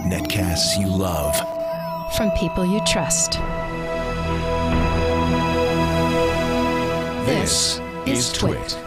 Netcasts you love. From people you trust. This is TWiT.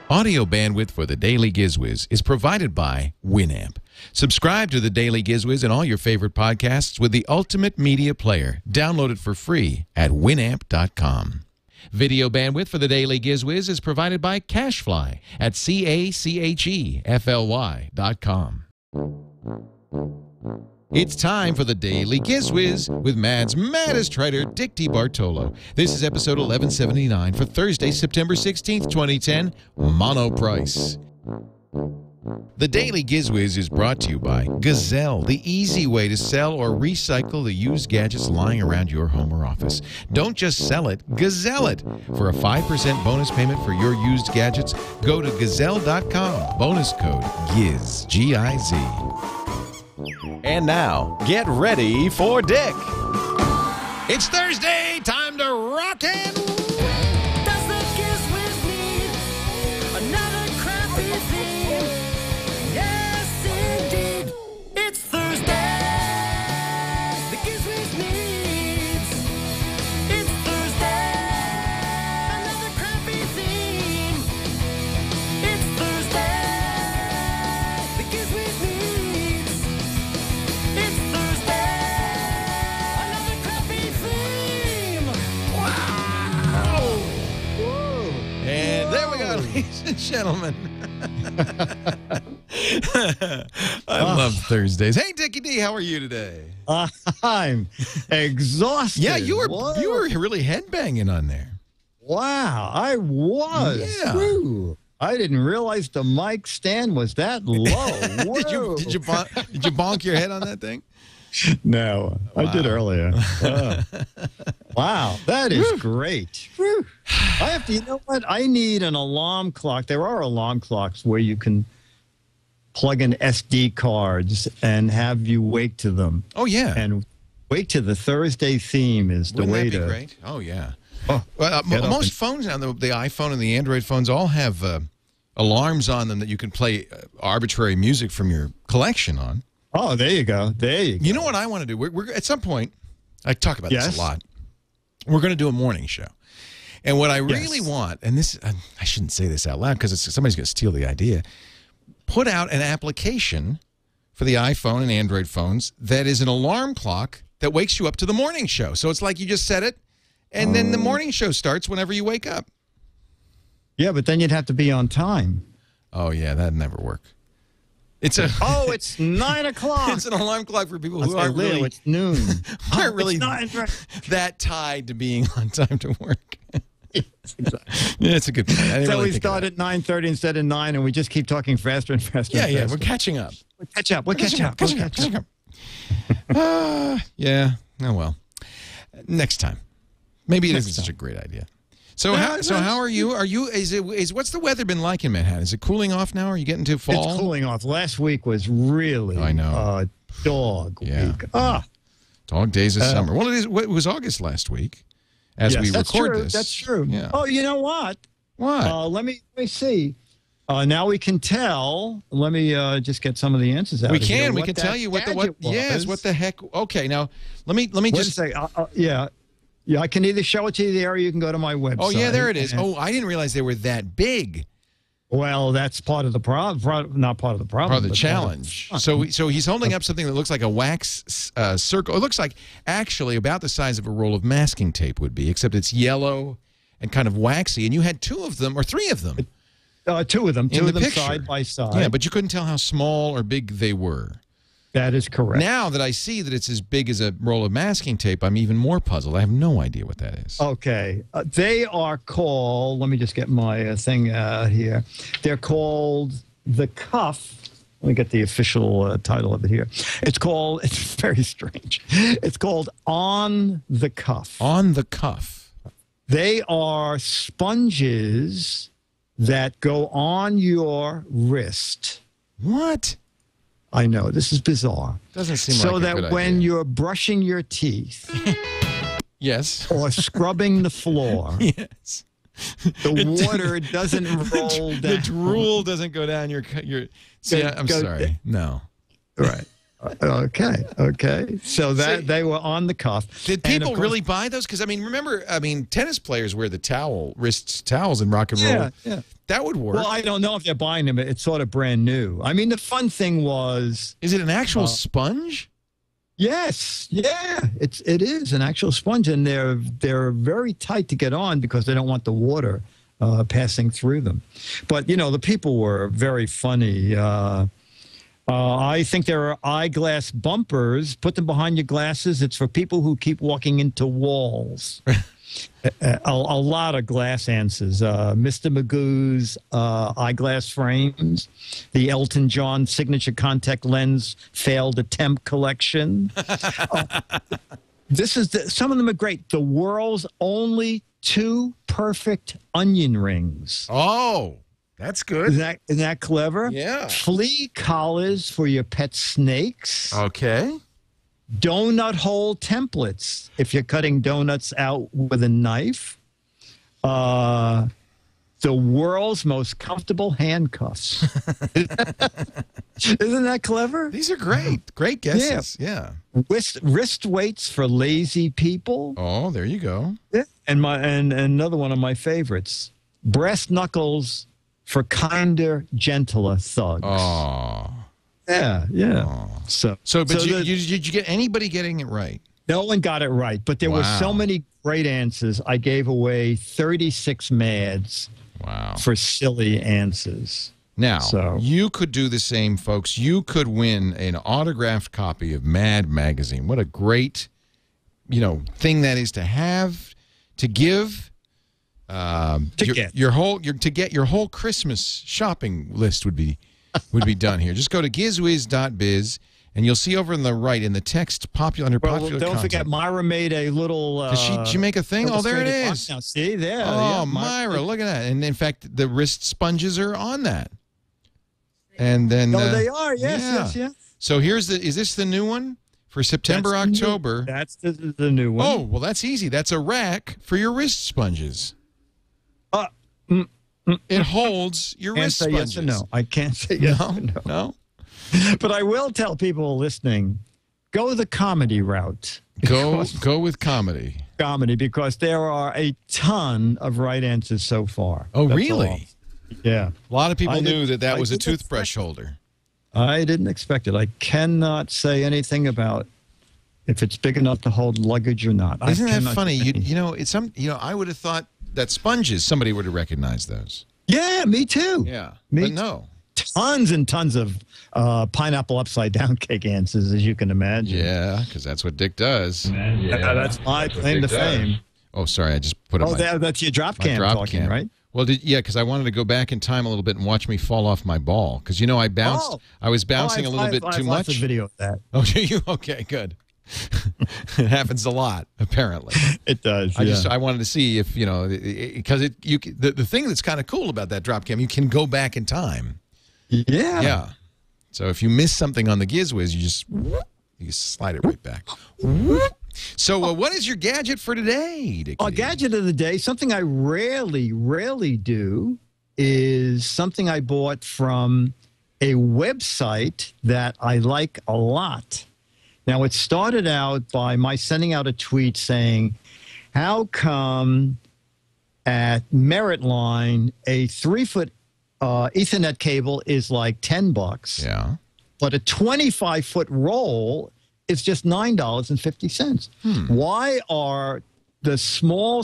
Audio bandwidth for the Daily GizWiz is provided by Winamp. Subscribe to the Daily GizWiz and all your favorite podcasts with the ultimate media player. Download it for free at winamp.com. Video bandwidth for the Daily GizWiz is provided by CacheFly at CacheFly.com. It's time for the Daily GizWiz with Mad's maddest writer, Dick DeBartolo. This is episode 1179 for Thursday, September 16th, 2010, Monoprice. The Daily GizWiz is brought to you by Gazelle, the easy way to sell or recycle the used gadgets lying around your home or office. Don't just sell it, Gazelle it. For a 5% bonus payment for your used gadgets, go to Gazelle.com. Bonus code GIZ, G-I-Z. And now, get ready for Dick. It's Thursday, time to rock and roll. Does the GizWiz need another crappy theme? Yes, indeed. It's Thursday. The GizWiz needs. It's Thursday. Another crappy theme. It's Thursday. The GizWiz needs. It's Thursday. Another crappy theme. Wow. And there we go, ladies and gentlemen. I love Thursdays. Hey, Dickie D, how are you today? I'm exhausted. Yeah, you were What? really headbanging on there. Wow, I was. Yeah. Whew. I didn't realize the mic stand was that low. Did you Whoa. did you bonk your head on that thing? No, I did earlier. Wow, that is great. Whew. I have to, you know what? I need an alarm clock. There are alarm clocks where you can plug in SD cards and have you wake to them. Oh yeah. And wake to the Thursday theme is the Wouldn't way that be to. great? Oh yeah. Oh, Well, get up most and- phones now, the iPhone and the Android phones all have alarms on them that you can play arbitrary music from your collection on. Oh, there you go. There you go. You know what I want to do? We're at some point, I talk about this Yes. a lot. We're going to do a morning show. And what I really Yes. want, and this, I shouldn't say this out loud because somebody's going to steal the idea, put out an application for the iPhone and Android phones that is an alarm clock that wakes you up to the morning show. So it's like you just set it, and then the morning show starts whenever you wake up. Yeah, but then you'd have to be on time. Oh, yeah, that'd never work. It's a Oh, it's 9 o'clock. it's an alarm clock for people I who say, aren't Leo, really, it's noon. aren't really It's 9, right. that tied to being on time to work. Exactly. Yeah, it's a good point. I didn't So really we think of start that. at 9:30 instead of 9, and we just keep talking faster and faster. Yeah, and yeah, faster. we're catching up. We'll catch up. We'll catch up. Catching We'll up. catch up. Catching up. Yeah. Oh well. Next time. Maybe it isn't such a great idea. So how are you? What's the weather been like in Manhattan? Is it cooling off now? Are you getting to fall? It's cooling off. Last week was really I know. dog Yeah. week. Ah, Dog days of summer. Well, it was August last week as yes, we that's record true. this. That's true. Yeah. Oh, you know what? What? Let me see. Now we can tell. Let me just get some of the answers out. We of here, can. We what can that tell you what gadget yes, was. what the heck. Okay, now let me Wait just a second. Yeah, I can either show it to you there or you can go to my website. Oh yeah, there it is. and- Oh, I didn't realize they were that big. Well, that's part of the problem. Not part of the problem. Part of the but challenge. part of So he's holding up something that looks like a wax circle. It looks like actually about the size of a roll of masking tape would be, except it's yellow and kind of waxy. And you had two of them or three of them. two of them. in Two the of them picture. side by side. Yeah, but you couldn't tell how small or big they were. That is correct. Now that I see that it's as big as a roll of masking tape, I'm even more puzzled. I have no idea what that is. Okay. They are called, let me just get my thing out here. They're called the Cuff. Let me get the official title of it here. It's very strange. It's called On the Cuff. On the Cuff. They are sponges that go on your wrist. What? I know, this is bizarre. Doesn't seem So like a that good when idea. you're brushing your teeth Yes. or scrubbing the floor, Yes. The water doesn't roll down. The drool doesn't go down your. See, I'm sorry. No. Right. Okay. So that they were on the cuff. Did people really buy those? Because remember, tennis players wear the wrist towels in rock and roll. Yeah. That would work. Well, I don't know if they're buying them. It's sort of brand new. The fun thing was, is it an actual sponge? Yes. Yeah. It is an actual sponge, and they're very tight to get on because they don't want the water passing through them. But the people were very funny. I think there are eyeglass bumpers. Put them behind your glasses. It's for people who keep walking into walls. A lot of glass answers. Mr. Magoo's eyeglass frames. The Elton John signature contact lens failed attempt collection. Some of them are great. The world's only 2 perfect onion rings. Oh. That's good. Isn't that clever? Yeah. Flea collars for your pet snakes. Okay. Donut hole templates if you're cutting donuts out with a knife. The world's most comfortable handcuffs. Isn't that clever? These are great. Great guesses. Yeah. Wrist weights for lazy people. Oh, there you go. Yeah. And another one of my favorites. Breast knuckles for kinder, gentler thugs. Oh. Yeah. Oh. Did you get anybody getting it right? No one got it right, but there were so many great answers. I gave away 36 Mads for silly answers. Now, you could do the same, folks. You could win an autographed copy of Mad Magazine. What a great, thing that is to have, to give. To get your whole Christmas shopping list would be done here. Just go to GizWiz.Biz, and you'll see over on the right in the text popular don't content. forget, Myra made a little. Did she make a thing? Oh, there it is. Now, see there. Oh, yeah, Myra, look at that! And in fact, the wrist sponges are on that. And then they are. Yes. So is this the new one for September, October? That's the new one. Oh, well, that's easy. That's a rack for your wrist sponges. It holds your wrist sponges. Yes or no. I can't say yes or no. No. But I will tell people listening, go the comedy route. Go with comedy. Comedy, because there are a ton of right answers so far. Oh, really? Yeah. A lot of people knew that was a toothbrush holder. I didn't expect it. I cannot say anything about if it's big enough to hold luggage or not. Isn't that funny? I would have thought that sponges, somebody would have recognized those. Yeah, me too. Yeah, but no. Tons and tons of pineapple upside down cake answers, as you can imagine. Yeah, because that's what Dick does. Yeah, that's my claim to fame. Oh, sorry, I just put up that's your drop cam talking, right? Well, because I wanted to go back in time a little bit and watch me fall off my ball. Because, I bounced. Oh. I was bouncing a little bit too much. I've video of that. Oh, do you? Okay, good. It happens a lot, apparently. It does. I wanted to see if because the thing that's kind of cool about that drop cam, you can go back in time. Yeah. So if you miss something on the Giz Wiz, you slide it right back. So what is your gadget for today, Dickie? A gadget of the day, something I rarely do, is something I bought from a website that I like a lot. Now, it started out by my sending out a tweet saying, how come at Merit Line a 3-foot Ethernet cable is like $10? Yeah. But a 25-foot roll is just $9.50. Why are the small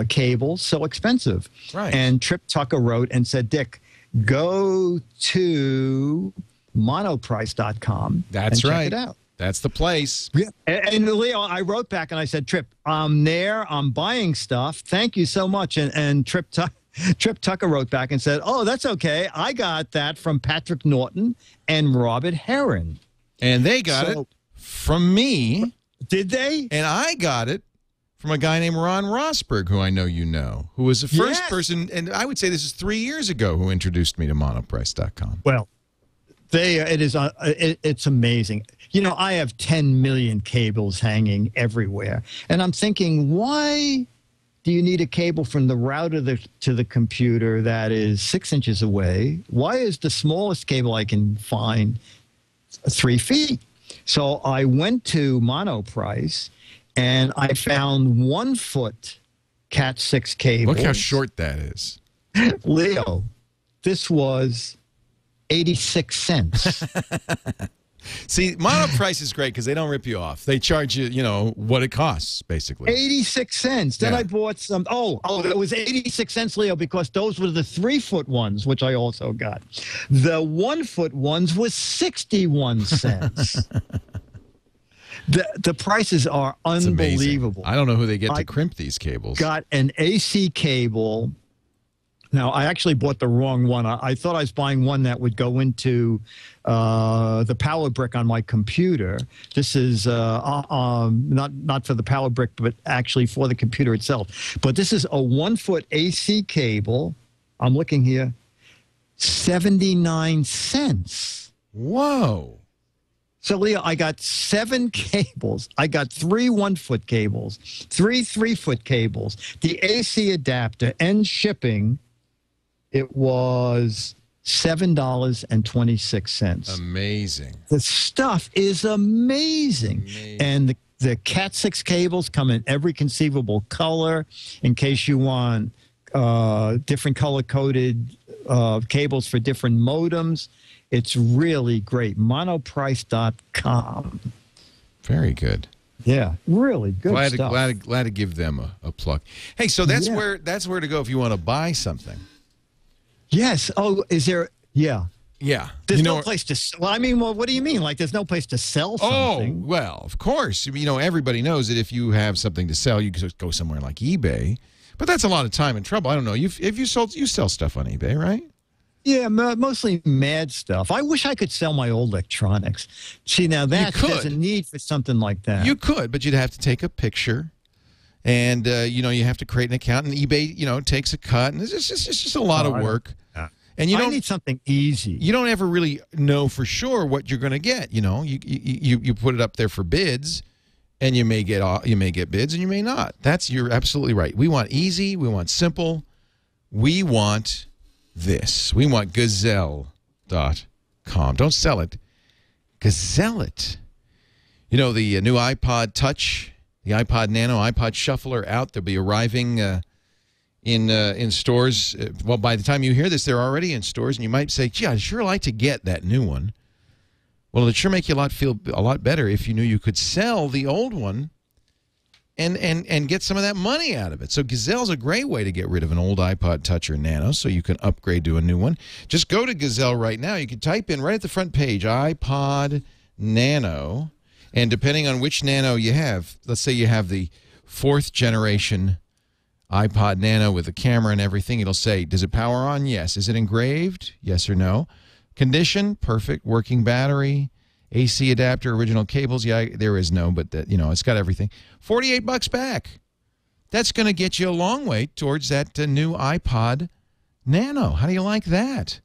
cables so expensive? Right. And Trip Tucker wrote and said, Dick, go to Monoprice.com. That's and right. Check it out. That's the place. Yeah. And Leo, I wrote back and I said, Trip, I'm there. I'm buying stuff. Thank you so much. And Trip Tucker wrote back and said, oh, that's okay. I got that from Patrick Norton and Robert Heron. And they got it from me. Did they? And I got it from a guy named Ron Rosberg, who I know you know, who was the first person, and I would say this is 3 years ago, who introduced me to Monoprice.com. Well, it's amazing. I have 10 million cables hanging everywhere. And I'm thinking, why do you need a cable from the router to the computer that is 6 inches away? Why is the smallest cable I can find 3 feet? So I went to Monoprice, and I found 1 foot Cat 6 cable. Look how short that is. Leo, this was 86 cents. See, Monoprice is great because they don't rip you off. They charge you, you know, what it costs, basically. 86 cents. Then Yeah. I bought some. Oh, it was 86 cents, Leo, because those were the 3 foot ones, which I also got. The 1 foot ones was 61 cents. The prices are It's amazing. unbelievable. I don't know who they get to crimp these cables. Got an AC cable. Now, I actually bought the wrong one. I thought I was buying one that would go into the power brick on my computer. This is not for the power brick, but actually for the computer itself. But this is a 1 foot AC cable. I'm looking here. 79 cents. Whoa. So, Leo, I got 7 cables. I got 3 1 foot cables, 3 3 foot cables, the AC adapter, and shipping. It was $7.26. Amazing. The stuff is amazing. And the Cat 6 cables come in every conceivable color in case you want different color-coded cables for different modems. It's really great. Monoprice.com. Very good. Yeah, really good Glad stuff. to give them a plug. Hey, so that's Yeah. where to go if you want to buy something. Yes. Oh, is there? Yeah. Yeah. There's You know, no place to. Well, I mean, well, what do you mean? Like, there's no place to sell oh, something? well, of course. You know, everybody knows that if you have something to sell, you can just go somewhere like eBay. But that's a lot of time and trouble. I don't know. You sell stuff on eBay, right? Yeah, mostly mad stuff. I wish I could sell my old electronics. See, now there's a need for something like that. You could, but you'd have to take a picture, and you know, you have to create an account, and eBay, you know, takes a cut, and it's just a lot of work. And I need something easy. You don't ever really know for sure what you're going to get. You know, you put it up there for bids, and you may get bids, and you may not. You're absolutely right. We want easy. We want simple. We want this. We want Gazelle.com. Don't sell it. Gazelle it. You know, the new iPod Touch, the iPod Nano, iPod Shuffle are out. They'll be arriving in stores. Well, by the time you hear this, they're already in stores, and you might say, gee, I'd sure like to get that new one. Well, it'd sure make you feel a lot better if you knew you could sell the old one and get some of that money out of it. So Gazelle's a great way to get rid of an old iPod Touch or Nano so you can upgrade to a new one. Just go to Gazelle right now. You can type in right at the front page, iPod Nano, and depending on which Nano you have, let's say you have the 4th generation iPod Nano with the camera and everything, it'll say, does it power on? Yes. Is it engraved? Yes or no. Condition? Perfect. Working battery? AC adapter, original cables? Yeah, there is no, but you know, it's got everything. $48 back. That's going to get you a long way towards that new iPod Nano. How do you like that?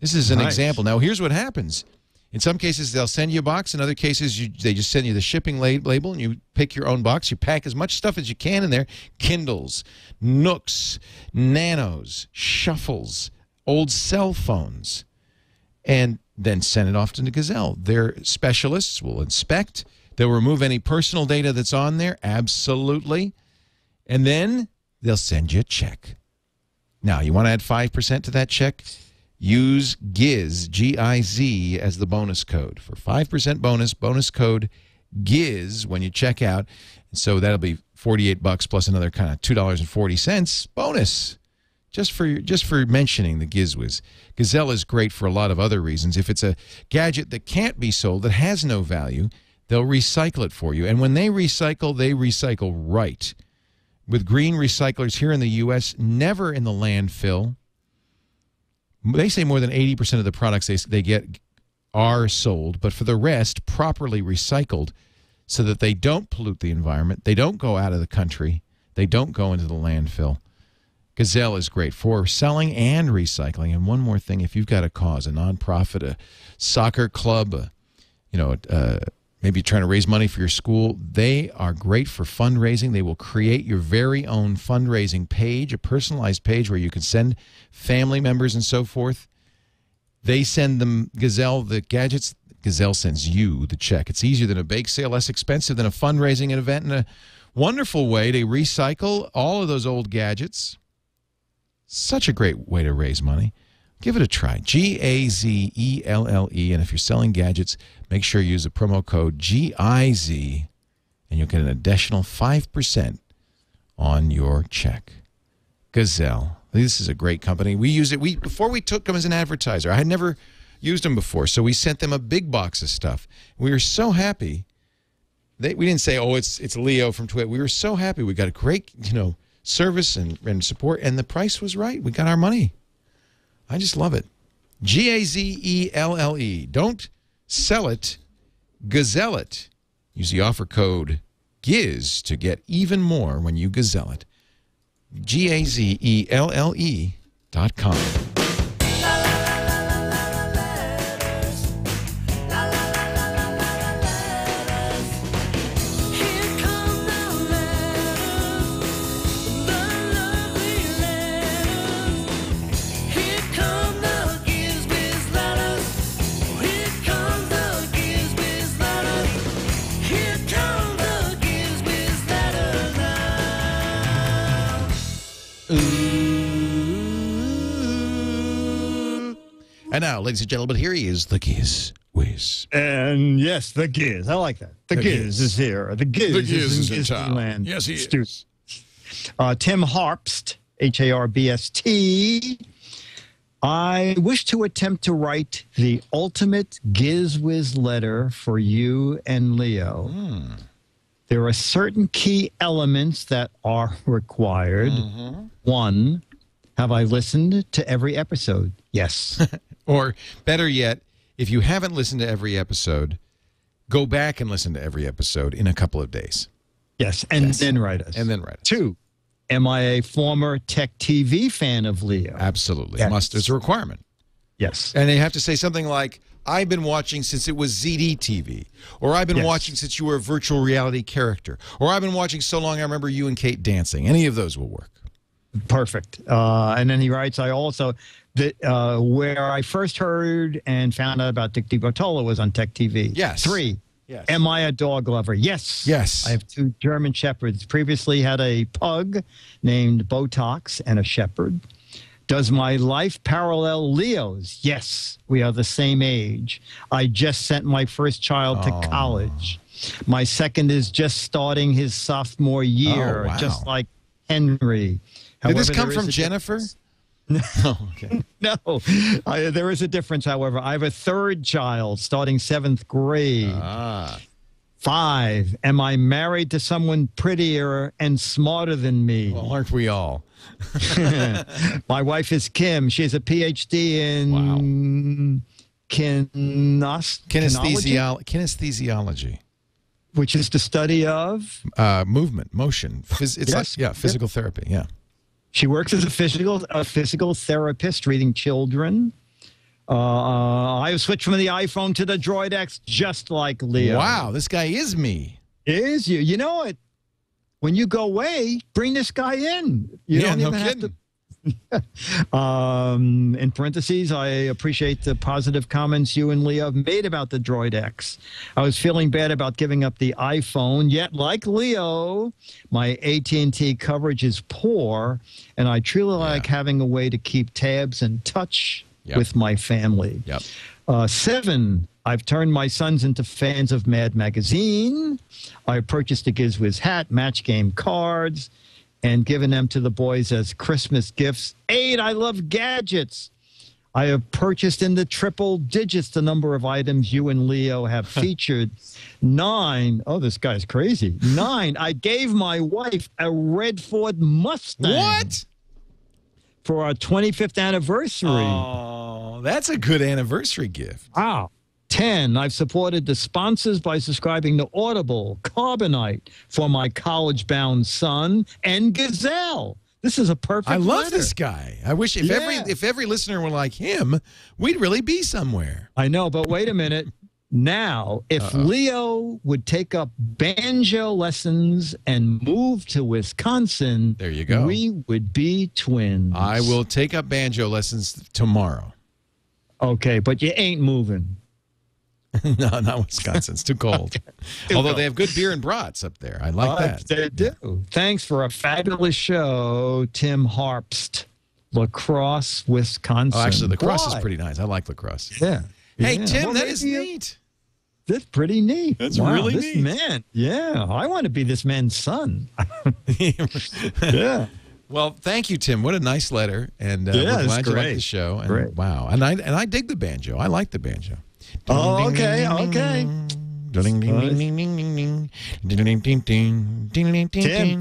This is an example. Now, here's what happens. In some cases, they'll send you a box. In other cases, they just send you the shipping label, and you pick your own box. You pack as much stuff as you can in there. Kindles, Nooks, Nanos, Shuffles, old cell phones, and then send it off to the Gazelle. Their specialists will inspect. They'll remove any personal data that's on there, absolutely. And then they'll send you a check. Now, you want to add 5% to that check? Use GIZ, G-I-Z, as the bonus code. For 5% bonus code GIZ when you check out. So that'll be $48 plus another kind of $2.40 bonus. Just for mentioning the GizWiz. Gazelle is great for a lot of other reasons. If it's a gadget that can't be sold, that has no value, they'll recycle it for you. And when they recycle right. With green recyclers here in the U.S., never in the landfill. They say more than 80% of the products they get are sold, but for the rest, properly recycled so that they don't pollute the environment, they don't go out of the country, they don't go into the landfill. Gazelle is great for selling and recycling. And one more thing, if you've got a cause, a nonprofit, a soccer club, maybe you're trying to raise money for your school, they are great for fundraising. They will create your very own fundraising page, a personalized page where you can send family members and so forth. They send them Gazelle the gadgets. Gazelle sends you the check. It's easier than a bake sale, less expensive than a fundraising event, and a wonderful way to recycle all of those old gadgets. Such a great way to raise money. Give it a try. Gazelle. And if you're selling gadgets, make sure you use the promo code GIZ, and you'll get an additional 5% on your check. Gazelle. This is a great company. We use it. Before we took them as an advertiser, I had never used them before, so we sent them a big box of stuff. We were so happy. We didn't say, "Oh, it's Leo from TWiT." We were so happy. We got a great, service and support, and the price was right. We got our money. I just love it. Gazelle. Don't sell it. Gazelle it. Use the offer code GIZ to get even more when you gazelle it. Gazelle.com. And now, ladies and gentlemen, here he is, the Giz Wiz. And yes, the Giz. I like that. The Giz is here. The Giz is in town. Yes, he is. Tim Harpst, Harbst. I wish to attempt to write the ultimate Giz Wiz letter for you and Leo. There are certain key elements that are required. 1, have I listened to every episode? Yes. Or better yet, if you haven't listened to every episode, go back and listen to every episode in a couple of days. Yes, and then write us. And then write us. 2, am I a former Tech TV fan of Leo? Absolutely. Yes. It's a requirement. Yes. And they have to say something like, I've been watching since it was ZD TV, or I've been watching since you were a virtual reality character, or I've been watching so long I remember you and Kate dancing. Any of those will work. Perfect. And then he writes, I also, where I first heard and found out about Dick DeBartolo was on Tech TV. Yes. 3, yes. Am I a dog lover? Yes. Yes. I have 2 German Shepherds. Previously had a pug named Botox and a shepherd. Does my life parallel Leo's? Yes. We are the same age. I just sent my first child to college. My second is just starting his sophomore year, just like Henry. Did this come from Jennifer? No. Oh, okay. No. There is a difference, however. I have a 3rd child starting 7th grade. 5, am I married to someone prettier and smarter than me? Well, aren't we all? My wife is Kim. She has a PhD in kinesthesiology, which is the study of movement, motion. Physical therapy. Yeah. She works as a physical therapist, treating children. I have switched from the iPhone to the Droid X, just like Leo. Wow, this guy is me. Is you? You know it. When you go away, bring this guy in. You don't even have to. In parentheses, I appreciate the positive comments you and Leo have made about the Droid X. I was feeling bad about giving up the iPhone, yet like Leo, my AT&T coverage is poor, and I truly like having a way to keep tabs and touch with my family. 7, I've turned my sons into fans of Mad Magazine. I purchased a Giz Wiz hat, match game cards, and given them to the boys as Christmas gifts. 8, I love gadgets. I have purchased in the triple digits the number of items you and Leo have featured. 9, oh, this guy's crazy. 9, I gave my wife a red Ford Mustang. What? For our 25th anniversary. Oh, that's a good anniversary gift. Wow. 10, I've supported the sponsors by subscribing to Audible, Carbonite for my college-bound son, and Gazelle. This is a perfect I love letter. this guy. I wish if every listener were like him, we'd really be somewhere. I know, but wait a minute. Now, if Leo would take up banjo lessons and move to Wisconsin, there you go. We would be twins. I will take up banjo lessons tomorrow. Okay, but you ain't moving. No, not Wisconsin. It's too cold. Although they have good beer and brats up there. I like that. They do. Yeah. Thanks for a fabulous show, Tim Harpst, La Crosse, Wisconsin. Oh, actually, La Crosse is pretty nice. I like La Crosse. Yeah. Hey, Tim, that is neat. That's pretty neat. That's really this neat. Man, yeah. I want to be this man's son. Yeah. Well, thank you, Tim. What a nice letter. And we're glad you like the show. And great. Wow. And I dig the banjo. I like the banjo. Oh, okay. Tim,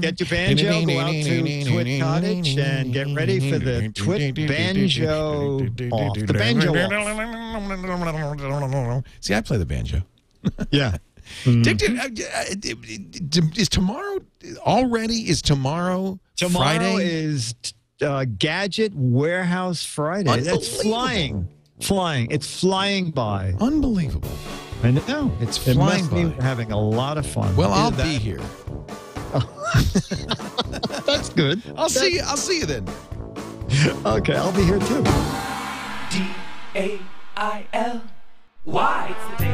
get your banjo, go out to TWiT Cottage and get ready for the TWiT banjo off. The banjo off. See, I play the banjo. Yeah. Dick, is tomorrow already? Is tomorrow Friday? Is Gadget Warehouse Friday. That's flying. It's flying by. Unbelievable. I know. It's it flying must by. We're having a lot of fun. Well, I'll be here. That's good. I'll see you then. Okay, I'll be here too. DAIL. Why? It's the